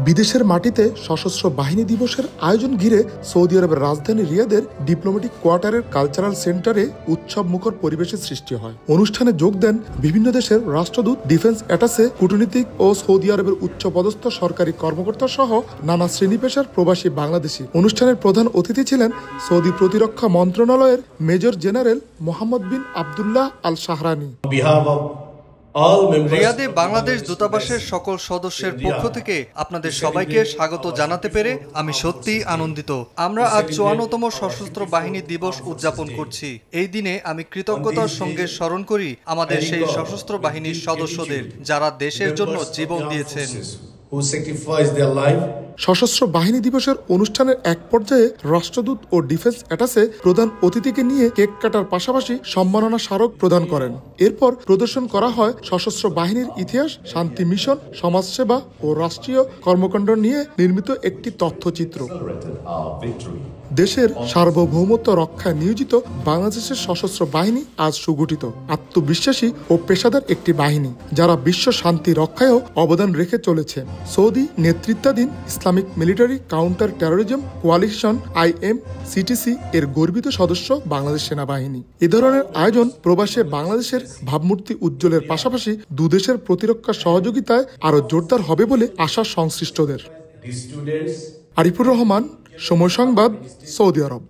বিদেশের মাটিতে সশস্ত্র বাহিনী দিবসের আয়োজন ঘিরে সৌদি আরবের রাজধানী রিয়াদের ডিপ্লোম্যাটিক কোয়ার্টারের কালচারাল সেন্টারে উৎসব মুখর পরিবেশের সৃষ্টি হয়। অনুষ্ঠানে যোগ দেন বিভিন্ন দেশের রাষ্ট্রদূত, ডিফেন্স অ্যাটাসে, কূটনীতিক ও সৌদি আরবের উচ্চপদস্থ সরকারি কর্মকর্তা সহ নানা শ্রেণী পেশার প্রবাসী বাংলাদেশি। অনুষ্ঠানের প্রধান অতিথি ছিলেন সৌদি প্রতিরক্ষা মন্ত্রণালয়ের মেজর জেনারেল মোহাম্মদ বিন আবদুল্লাহ আল শাহরানি। রিয়াদে বাংলাদেশ দূতাবাসের সকল সদস্যের পক্ষ থেকে আপনাদের সবাইকে স্বাগত জানাতে পেরে আমি সত্যিই আনন্দিত। আমরা আজ ৫৪তম সশস্ত্র বাহিনী দিবস উদযাপন করছি। এই দিনে আমি কৃতজ্ঞতার সঙ্গে স্মরণ করি আমাদের সেই সশস্ত্র বাহিনীর সদস্যদের, যারা দেশের জন্য জীবন দিয়েছেন। সশস্ত্র বাহিনী দিবসের অনুষ্ঠানের এক পর্যায়ে রাষ্ট্রদূত ও ডিফেন্স অ্যাটাসে প্রধান অতিথিকে নিয়ে কেক কাটার পাশাপাশি সম্মাননা স্মারক প্রদান করেন। এরপর প্রদর্শন করা হয় সশস্ত্র বাহিনীর ইতিহাস, শান্তি মিশন, সমাজসেবা ও রাষ্ট্রীয় কর্মকাণ্ড নিয়ে নির্মিত একটি তথ্যচিত্র। দেশের সার্বভৌমত্ব রক্ষায় নিয়োজিত বাংলাদেশের সশস্ত্র বাহিনী আজ সুগঠিত, আত্মবিশ্বাসী ও পেশাদার একটি বাহিনী, যারা বিশ্ব শান্তি রক্ষায়ও অবদান রেখে চলেছে। সৌদি নেতৃত্বাধীন Islamic military counter terrorism coalition IMCTC এর গর্বিত সদস্য বাংলাদেশ সেনাবাহিনী। এ ধরনের আয়োজন প্রবাসে বাংলাদেশের ভাবমূর্তি উজ্জ্বলের পাশাপাশি দুদেশের প্রতিরক্ষা সহযোগিতায় আরো জোরদার হবে বলে আশা সংশ্লিষ্টদের। আরিফুর রহমান, সময় সংবাদ, সৌদি আরব।